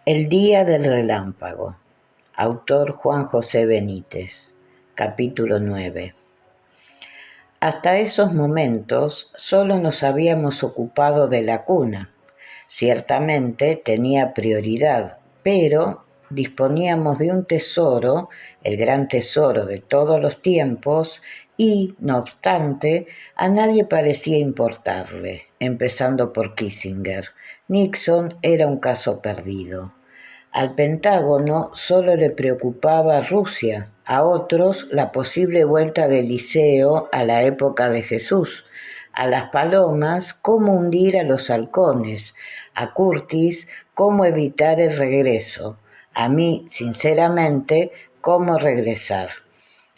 El día del relámpago. Autor Juan José Benítez. Capítulo 9. Hasta esos momentos solo nos habíamos ocupado de la cuna. Ciertamente tenía prioridad, pero disponíamos de un tesoro, el gran tesoro de todos los tiempos, y, no obstante, a nadie parecía importarle, empezando por Kissinger. Nixon era un caso perdido. Al Pentágono solo le preocupaba Rusia, a otros la posible vuelta de Eliseo a la época de Jesús, a las palomas cómo hundir a los halcones, a Curtis cómo evitar el regreso, a mí, sinceramente, cómo regresar.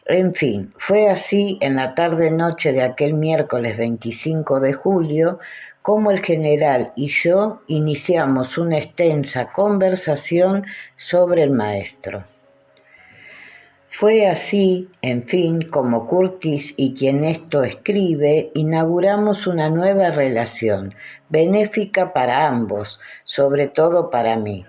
En fin, fue así en la tarde-noche de aquel miércoles 25 de julio como el general y yo iniciamos una extensa conversación sobre el maestro. Fue así, en fin, como Curtis y quien esto escribe, inauguramos una nueva relación, benéfica para ambos, sobre todo para mí.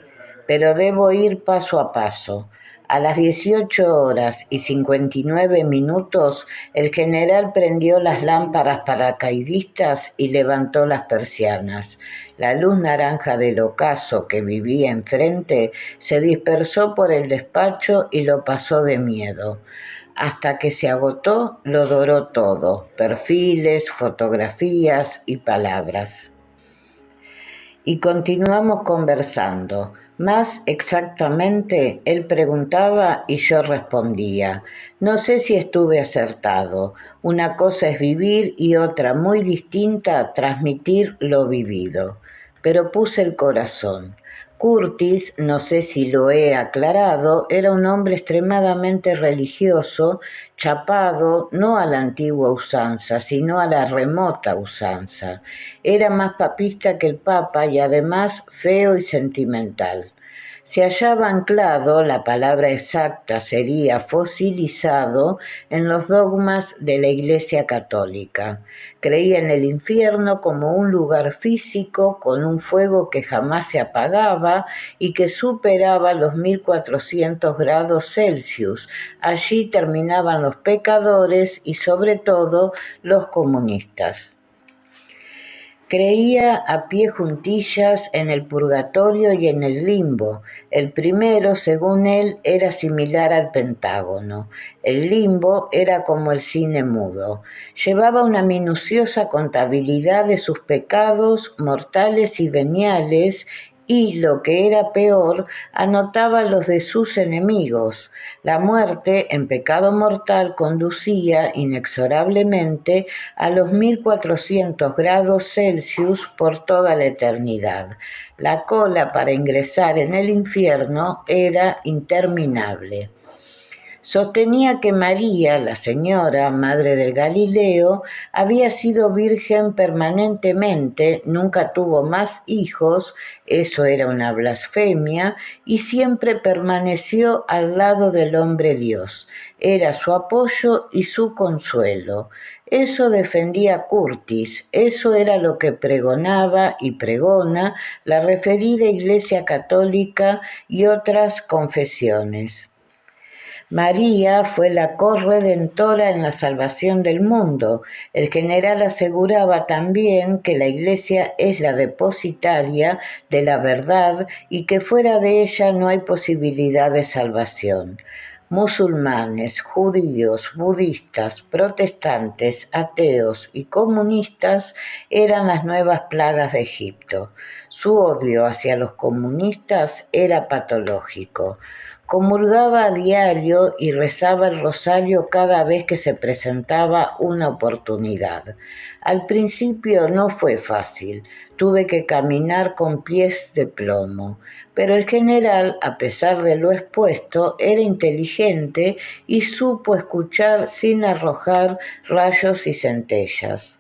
Pero debo ir paso a paso. A las 18:59 el general prendió las lámparas paracaidistas y levantó las persianas. La luz naranja del ocaso que vivía enfrente se dispersó por el despacho y lo pasó de miedo. Hasta que se agotó, lo doró todo: perfiles, fotografías y palabras. Y continuamos conversando. Más exactamente, él preguntaba y yo respondía. No sé si estuve acertado. Una cosa es vivir y otra muy distinta, transmitir lo vivido. Pero puse el corazón. Curtis, no sé si lo he aclarado, era un hombre extremadamente religioso, chapado no a la antigua usanza, sino a la remota usanza. Era más papista que el Papa y además feo y sentimental. Se hallaba anclado, la palabra exacta sería fosilizado, en los dogmas de la Iglesia Católica. Creía en el infierno como un lugar físico con un fuego que jamás se apagaba y que superaba los 1400 grados Celsius. Allí terminaban los pecadores y sobre todo los comunistas. Creía a pie juntillas en el purgatorio y en el limbo. El primero, según él, era similar al Pentágono. El limbo era como el cine mudo. Llevaba una minuciosa contabilidad de sus pecados mortales y veniales y, lo que era peor, anotaba los de sus enemigos. La muerte, en pecado mortal, conducía inexorablemente a los 1400 grados Celsius por toda la eternidad. La cola para ingresar en el infierno era interminable. Sostenía que María, la señora, madre del Galileo, había sido virgen permanentemente, nunca tuvo más hijos, eso era una blasfemia, y siempre permaneció al lado del hombre Dios. Era su apoyo y su consuelo. Eso defendía Curtis, eso era lo que pregonaba y pregona la referida Iglesia Católica y otras confesiones. María fue la corredentora en la salvación del mundo. El general aseguraba también que la Iglesia es la depositaria de la verdad y que fuera de ella no hay posibilidad de salvación. Musulmanes, judíos, budistas, protestantes, ateos y comunistas eran las nuevas plagas de Egipto. Su odio hacia los comunistas era patológico. Comulgaba a diario y rezaba el rosario cada vez que se presentaba una oportunidad. Al principio no fue fácil, tuve que caminar con pies de plomo, pero el general, a pesar de lo expuesto, era inteligente y supo escuchar sin arrojar rayos y centellas.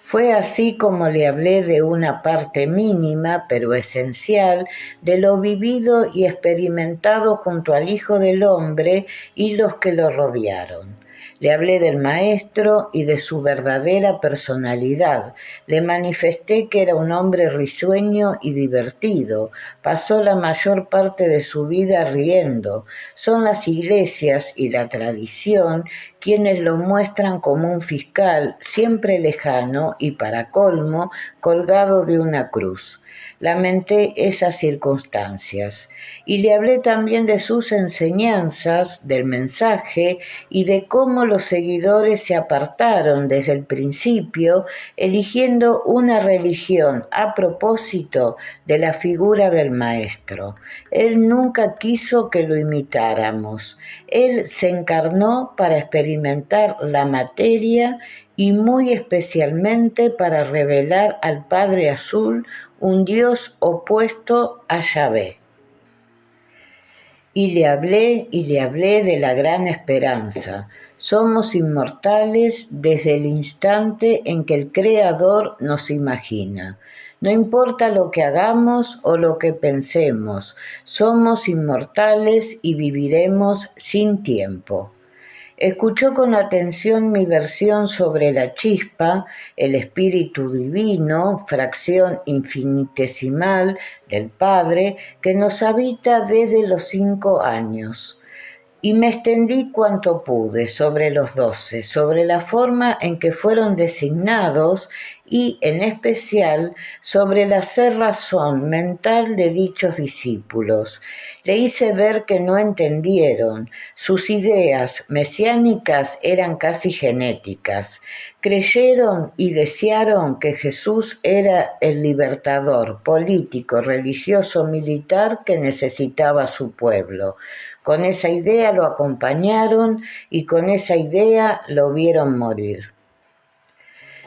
Fue así como le hablé de una parte mínima, pero esencial, de lo vivido y experimentado junto al Hijo del Hombre y los que lo rodearon. Le hablé del maestro y de su verdadera personalidad. Le manifesté que era un hombre risueño y divertido. Pasó la mayor parte de su vida riendo. Son las iglesias y la tradición quienes lo muestran como un fiscal siempre lejano y, para colmo, colgado de una cruz. Lamenté esas circunstancias y le hablé también de sus enseñanzas, del mensaje y de cómo los seguidores se apartaron desde el principio, eligiendo una religión a propósito de la figura del maestro. Él nunca quiso que lo imitáramos. Él se encarnó para experimentar la materia y muy especialmente para revelar al Padre Azul, un Dios opuesto a Yahvé. Y le hablé de la gran esperanza. Somos inmortales desde el instante en que el Creador nos imagina. No importa lo que hagamos o lo que pensemos, somos inmortales y viviremos sin tiempo. Escuchó con atención mi versión sobre la chispa, el espíritu divino, fracción infinitesimal del Padre, que nos habita desde los 5 años. Y me extendí cuanto pude sobre los 12, sobre la forma en que fueron designados y, en especial, sobre la cerrazón mental de dichos discípulos. Le hice ver que no entendieron. Sus ideas mesiánicas eran casi genéticas. Creyeron y desearon que Jesús era el libertador político, religioso, militar que necesitaba su pueblo. Con esa idea lo acompañaron y con esa idea lo vieron morir.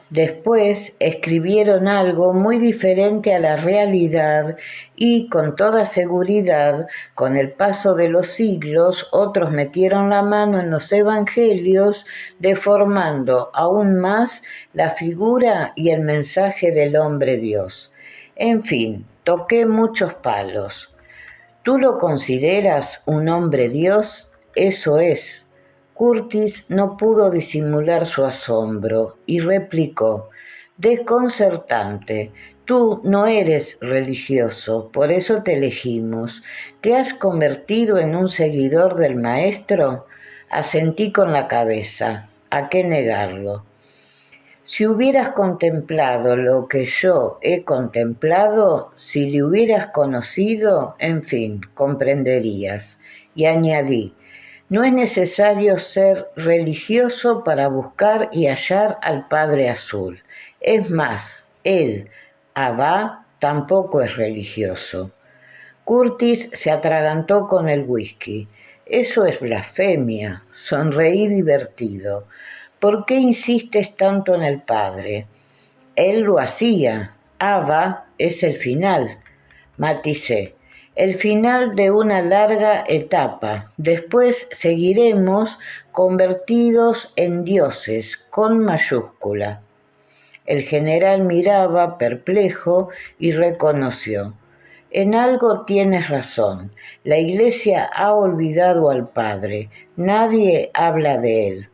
Después escribieron algo muy diferente a la realidad y, con toda seguridad, con el paso de los siglos, otros metieron la mano en los evangelios, deformando aún más la figura y el mensaje del hombre Dios. En fin, toqué muchos palos. ¿Tú lo consideras un hombre Dios? Eso es. Curtis no pudo disimular su asombro y replicó: desconcertante. Tú no eres religioso, por eso te elegimos. ¿Te has convertido en un seguidor del maestro? Asentí con la cabeza. ¿A qué negarlo? Si hubieras contemplado lo que yo he contemplado, si le hubieras conocido, en fin, comprenderías. Y añadí: no es necesario ser religioso para buscar y hallar al Padre Azul. Es más, él, Abba, tampoco es religioso. Curtis se atragantó con el whisky. Eso es blasfemia. Sonreí divertido. ¿Por qué insistes tanto en el Padre? Él lo hacía. Abba es el final. Maticé. El final de una larga etapa. Después seguiremos convertidos en dioses, con mayúscula. El general miraba perplejo y reconoció: en algo tienes razón. La Iglesia ha olvidado al Padre. Nadie habla de él.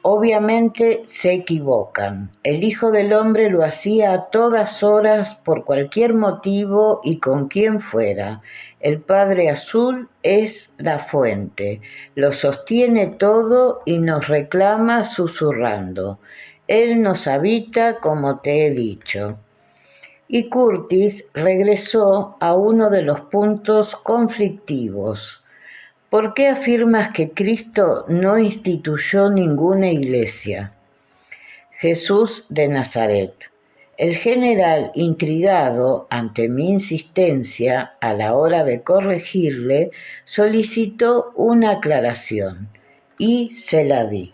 Obviamente se equivocan. El Hijo del Hombre lo hacía a todas horas, por cualquier motivo y con quien fuera. El Padre Azul es la fuente. Lo sostiene todo y nos reclama susurrando. Él nos habita como te he dicho. Y Curtis regresó a uno de los puntos conflictivos. ¿Por qué afirmas que Cristo no instituyó ninguna iglesia? Jesús de Nazaret. El general, intrigado ante mi insistencia a la hora de corregirle, solicitó una aclaración y se la di.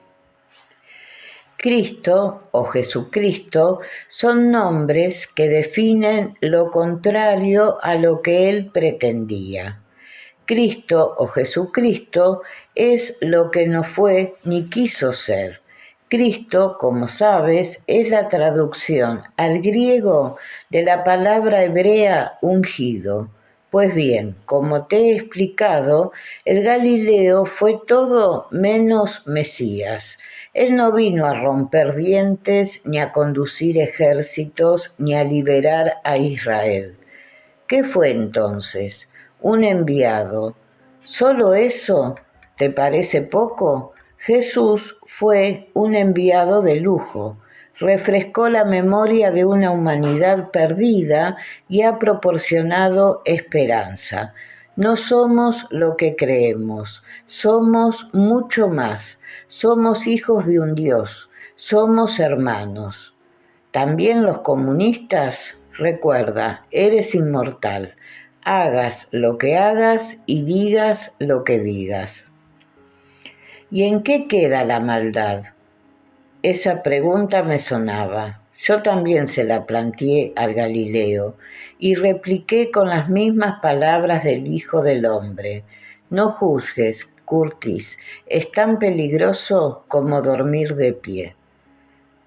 Cristo o Jesucristo son nombres que definen lo contrario a lo que él pretendía. Cristo o Jesucristo es lo que no fue ni quiso ser. Cristo, como sabes, es la traducción al griego de la palabra hebrea ungido. Pues bien, como te he explicado, el Galileo fue todo menos Mesías. Él no vino a romper dientes, ni a conducir ejércitos, ni a liberar a Israel. ¿Qué fue entonces? Un enviado. ¿Solo eso? ¿Te parece poco? Jesús fue un enviado de lujo. Refrescó la memoria de una humanidad perdida y ha proporcionado esperanza. No somos lo que creemos, somos mucho más. Somos hijos de un Dios, somos hermanos. También los comunistas, recuerda, eres inmortal. Hagas lo que hagas y digas lo que digas. ¿Y en qué queda la maldad? Esa pregunta me sonaba. Yo también se la planteé al Galileo y repliqué con las mismas palabras del Hijo del Hombre. No juzgues, Curtis, es tan peligroso como dormir de pie.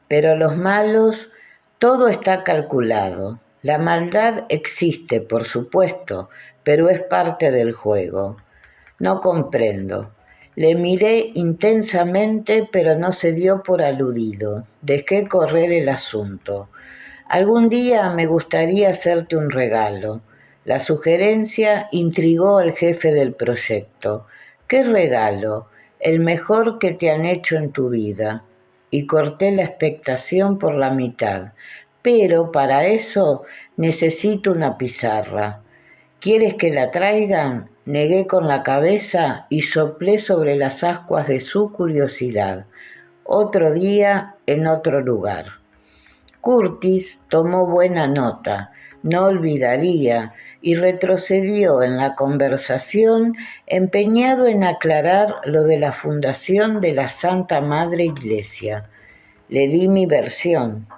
Pero los malos, todo está calculado. La maldad existe, por supuesto, pero es parte del juego. No comprendo. Le miré intensamente, pero no se dio por aludido. Dejé correr el asunto. Algún día me gustaría hacerte un regalo. La sugerencia intrigó al jefe del proyecto. ¿Qué regalo? El mejor que te han hecho en tu vida. Y corté la expectación por la mitad. Pero para eso necesito una pizarra. ¿Quieres que la traigan? Negué con la cabeza y soplé sobre las ascuas de su curiosidad. Otro día, en otro lugar. Curtis tomó buena nota, no olvidaría, y retrocedió en la conversación empeñado en aclarar lo de la fundación de la Santa Madre Iglesia. Le di mi versión.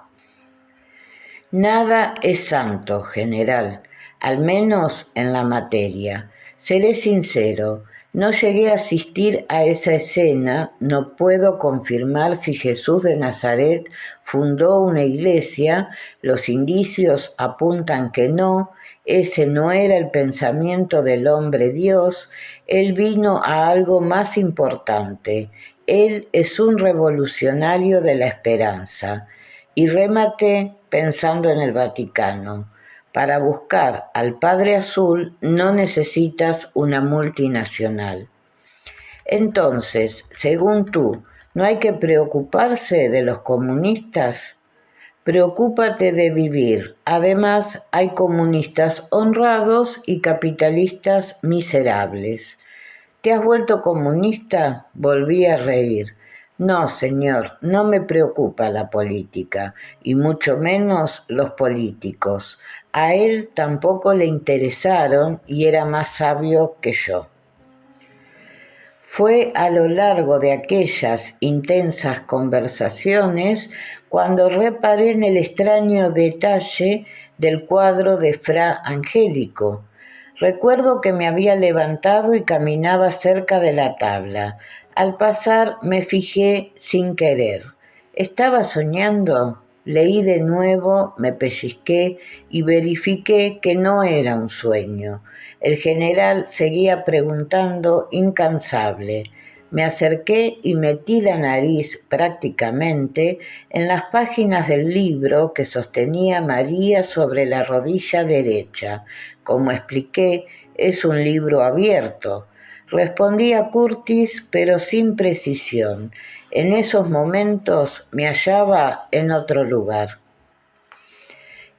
Nada es santo, general, al menos en la materia. Seré sincero, no llegué a asistir a esa escena, no puedo confirmar si Jesús de Nazaret fundó una iglesia, los indicios apuntan que no, ese no era el pensamiento del hombre Dios, él vino a algo más importante, él es un revolucionario de la esperanza. Y rematé pensando en el Vaticano. Para buscar al Padre Azul no necesitas una multinacional. Entonces, según tú, ¿no hay que preocuparse de los comunistas? Preocúpate de vivir. Además, hay comunistas honrados y capitalistas miserables. ¿Te has vuelto comunista? Volví a reír. No, señor, no me preocupa la política, y mucho menos los políticos. A él tampoco le interesaron y era más sabio que yo. Fue a lo largo de aquellas intensas conversaciones cuando reparé en el extraño detalle del cuadro de Fra Angélico. Recuerdo que me había levantado y caminaba cerca de la tabla. Al pasar me fijé sin querer. ¿Estaba soñando? Leí de nuevo, me pellizqué y verifiqué que no era un sueño. El general seguía preguntando incansable. Me acerqué y metí la nariz prácticamente en las páginas del libro que sostenía María sobre la rodilla derecha. Como expliqué, es un libro abierto. Respondía Curtis, pero sin precisión. En esos momentos me hallaba en otro lugar.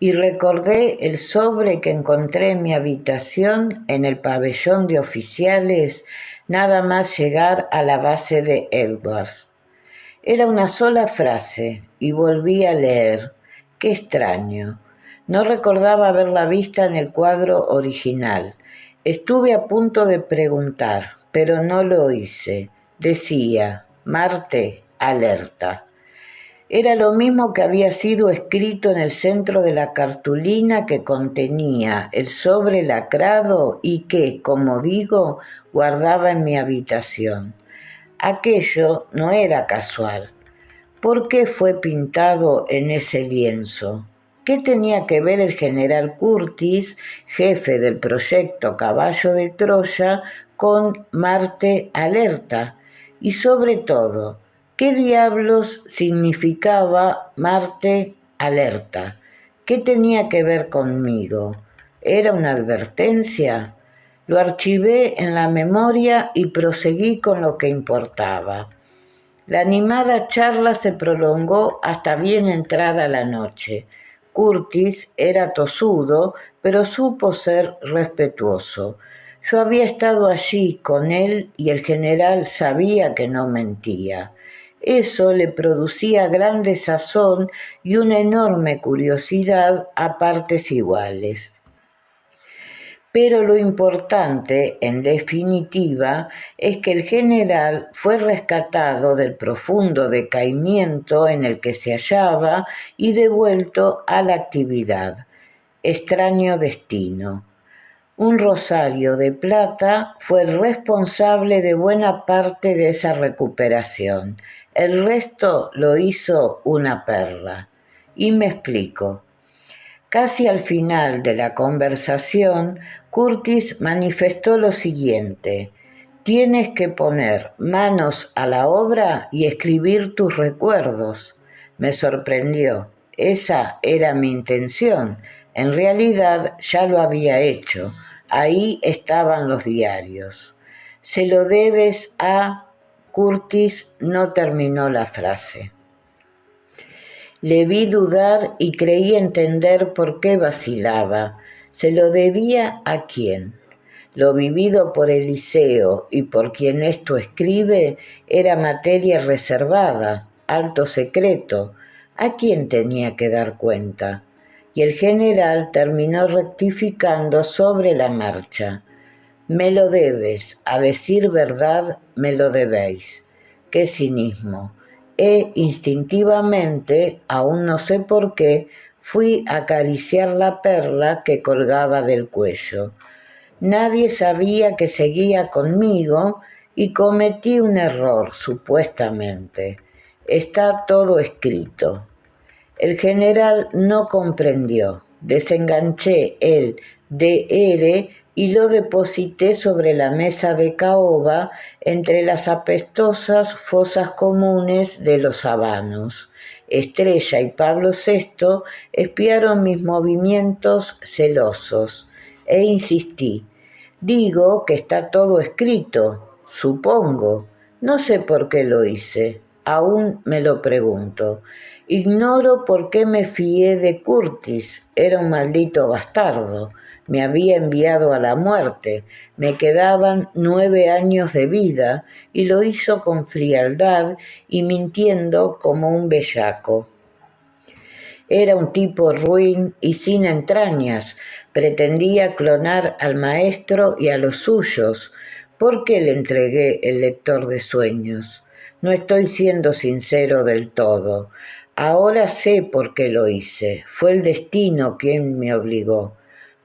Y recordé el sobre que encontré en mi habitación en el pabellón de oficiales nada más llegar a la base de Edwards. Era una sola frase y volví a leer. Qué extraño. No recordaba haberla vista en el cuadro original. Estuve a punto de preguntar, pero no lo hice. Decía, Marte, alerta. Era lo mismo que había sido escrito en el centro de la cartulina que contenía el sobre lacrado y que, como digo, guardaba en mi habitación. Aquello no era casual. ¿Por qué fue pintado en ese lienzo? ¿Qué tenía que ver el general Curtis, jefe del proyecto Caballo de Troya, con Marte Alerta? Y sobre todo, ¿qué diablos significaba Marte Alerta? ¿Qué tenía que ver conmigo? ¿Era una advertencia? Lo archivé en la memoria y proseguí con lo que importaba. La animada charla se prolongó hasta bien entrada la noche. Curtis era tosudo, pero supo ser respetuoso. Yo había estado allí con él y el general sabía que no mentía. Eso le producía gran desazón y una enorme curiosidad a partes iguales. Pero lo importante, en definitiva, es que el general fue rescatado del profundo decaimiento en el que se hallaba y devuelto a la actividad. Extraño destino. Un rosario de plata fue el responsable de buena parte de esa recuperación. El resto lo hizo una perla. Y me explico. Casi al final de la conversación, Curtis manifestó lo siguiente: tienes que poner manos a la obra y escribir tus recuerdos. Me sorprendió. Esa era mi intención. En realidad ya lo había hecho. Ahí estaban los diarios. Se lo debes a... Curtis no terminó la frase. Le vi dudar y creí entender por qué vacilaba. ¿Se lo debía a quién? Lo vivido por Eliseo y por quien esto escribe era materia reservada, alto secreto. ¿A quién tenía que dar cuenta? Y el general terminó rectificando sobre la marcha. Me lo debes, a decir verdad, me lo debéis. ¡Qué cinismo! Instintivamente, aún no sé por qué, fui a acariciar la perla que colgaba del cuello. Nadie sabía que seguía conmigo y cometí un error, supuestamente. Está todo escrito. El general no comprendió. Desenganché el DR y lo deposité sobre la mesa de caoba entre las apestosas fosas comunes de los habanos. Estrella y Pablo VI espiaron mis movimientos celosos e insistí. Digo que está todo escrito, supongo. No sé por qué lo hice, aún me lo pregunto. Ignoro por qué me fié de Curtis, era un maldito bastardo. Me había enviado a la muerte, me quedaban 9 años de vida y lo hizo con frialdad y mintiendo como un bellaco. Era un tipo ruin y sin entrañas, pretendía clonar al maestro y a los suyos. ¿Por qué le entregué el lector de sueños? No estoy siendo sincero del todo. Ahora sé por qué lo hice. Fue el destino quien me obligó.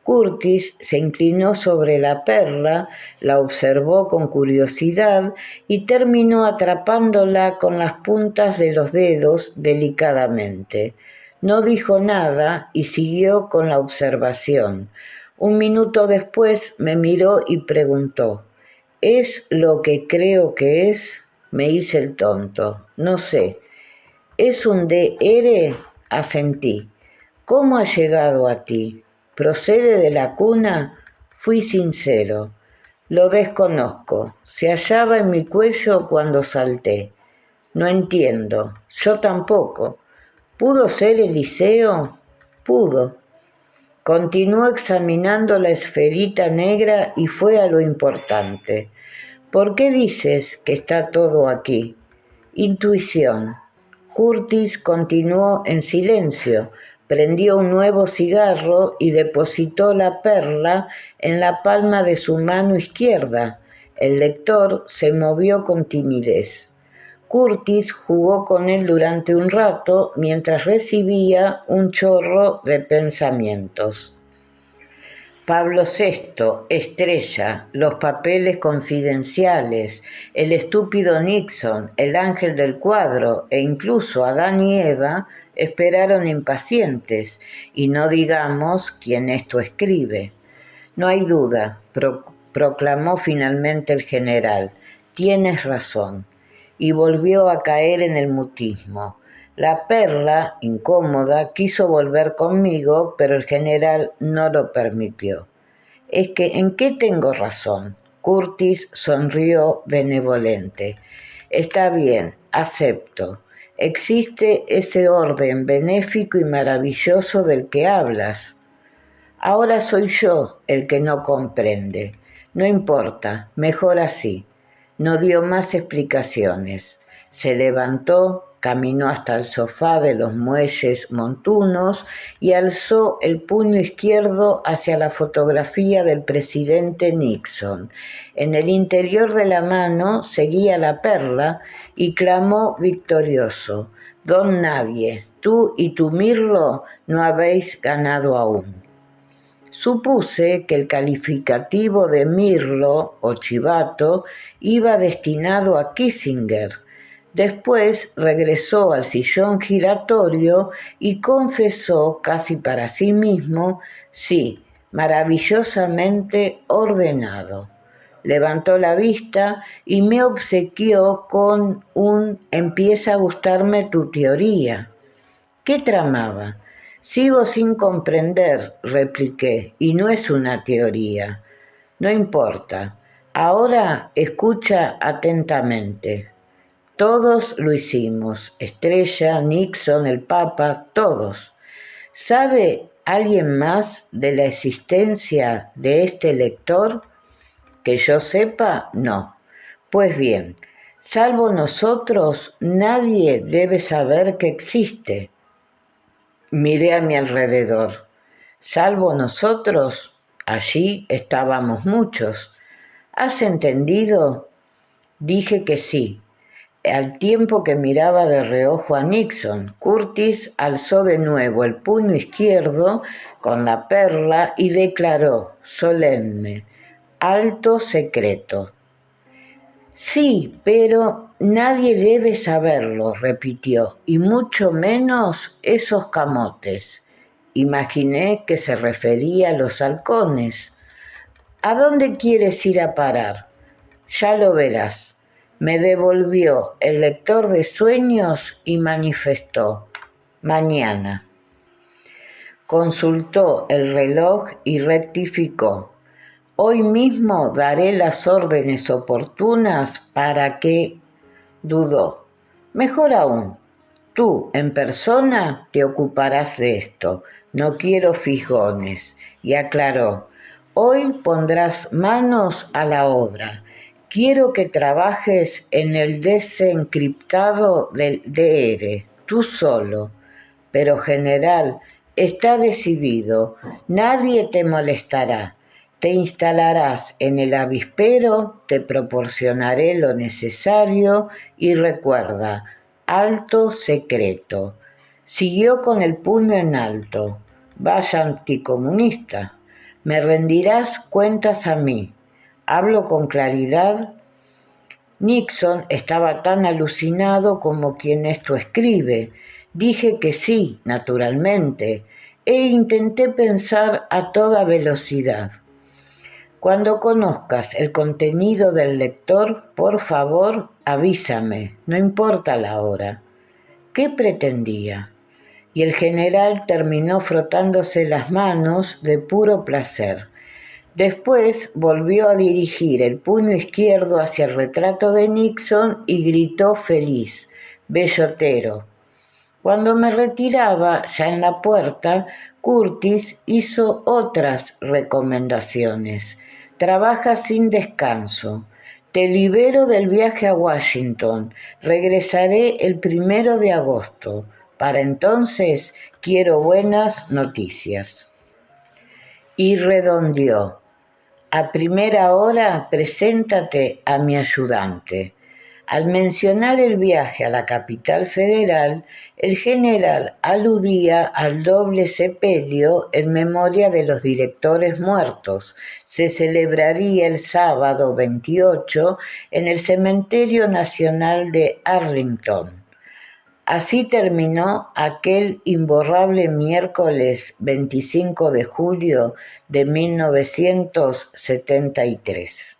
Curtis se inclinó sobre la perla, la observó con curiosidad y terminó atrapándola con las puntas de los dedos delicadamente. No dijo nada y siguió con la observación. Un minuto después me miró y preguntó: ¿es lo que creo que es? Me hice el tonto. No sé. ¿Es un DR? Asentí. ¿Cómo ha llegado a ti? ¿Procede de la cuna? Fui sincero. Lo desconozco. Se hallaba en mi cuello cuando salté. No entiendo. Yo tampoco. ¿Pudo ser Eliseo? Pudo. Continuó examinando la esferita negra y fue a lo importante. ¿Por qué dices que está todo aquí? Intuición. Curtis continuó en silencio, prendió un nuevo cigarro y depositó la perla en la palma de su mano izquierda. El lector se movió con timidez. Curtis jugó con él durante un rato mientras recibía un chorro de pensamientos. Pablo VI, Estrella, los papeles confidenciales, el estúpido Nixon, el ángel del cuadro e incluso Adán y Eva esperaron impacientes, y no digamos quién esto escribe. No hay duda, proclamó finalmente el general, tienes razón, y volvió a caer en el mutismo. La Perla, incómoda, quiso volver conmigo, pero el general no lo permitió. Es que, ¿en qué tengo razón? Curtis sonrió benevolente. Está bien, acepto. Existe ese orden benéfico y maravilloso del que hablas. Ahora soy yo el que no comprende. No importa, mejor así. No dio más explicaciones. Se levantó, caminó hasta el sofá de los muelles montunos y alzó el puño izquierdo hacia la fotografía del presidente Nixon. En el interior de la mano seguía la Perla y clamó victorioso: «Don Nadie, tú y tu mirlo no habéis ganado aún». Supuse que el calificativo de mirlo o chivato iba destinado a Kissinger. Después regresó al sillón giratorio y confesó casi para sí mismo: sí, maravillosamente ordenado. Levantó la vista y me obsequió con un «empieza a gustarme tu teoría». ¿Qué tramaba? Sigo sin comprender, repliqué, y no es una teoría. No importa. Ahora escucha atentamente. Todos lo hicimos. Estrella, Nixon, el Papa, todos. ¿Sabe alguien más de la existencia de este lector? Que yo sepa, no. Pues bien, salvo nosotros, nadie debe saber que existe. Miré a mi alrededor. Salvo nosotros, allí estábamos muchos. ¿Has entendido? Dije que sí. Al tiempo que miraba de reojo a Nixon, Curtis alzó de nuevo el puño izquierdo con la Perla y declaró, solemne: «Alto secreto». Sí, pero nadie debe saberlo, repitió, y mucho menos esos camotes. Imaginé que se refería a los halcones. ¿A dónde quieres ir a parar? Ya lo verás. Me devolvió el lector de sueños y manifestó: mañana. Consultó el reloj y rectificó: hoy mismo daré las órdenes oportunas para que... Dudó. Mejor aún, tú en persona te ocuparás de esto. No quiero fijones. Y aclaró: hoy pondrás manos a la obra. Quiero que trabajes en el desencriptado del DR, tú solo. Pero general, está decidido. Nadie te molestará. Te instalarás en el avispero, te proporcionaré lo necesario y recuerda, alto secreto. Siguió con el puño en alto. Vaya anticomunista. Me rendirás cuentas a mí. ¿Hablo con claridad? Nixon estaba tan alucinado como quien esto escribe. Dije que sí, naturalmente, e intenté pensar a toda velocidad. Cuando conozcas el contenido del lector, por favor, avísame, no importa la hora. ¿Qué pretendía? Y el general terminó frotándose las manos de puro placer. Después volvió a dirigir el puño izquierdo hacia el retrato de Nixon y gritó feliz: bellotero. Cuando me retiraba, ya en la puerta, Curtis hizo otras recomendaciones. Trabaja sin descanso. Te libero del viaje a Washington. Regresaré el 1 de agosto. Para entonces quiero buenas noticias. Y redondeó: a primera hora preséntate a mi ayudante. Al mencionar el viaje a la capital federal, el general aludía al doble sepelio en memoria de los directores muertos. Se celebraría el sábado 28 en el Cementerio Nacional de Arlington. Así terminó aquel imborrable miércoles 25 de julio de 1973.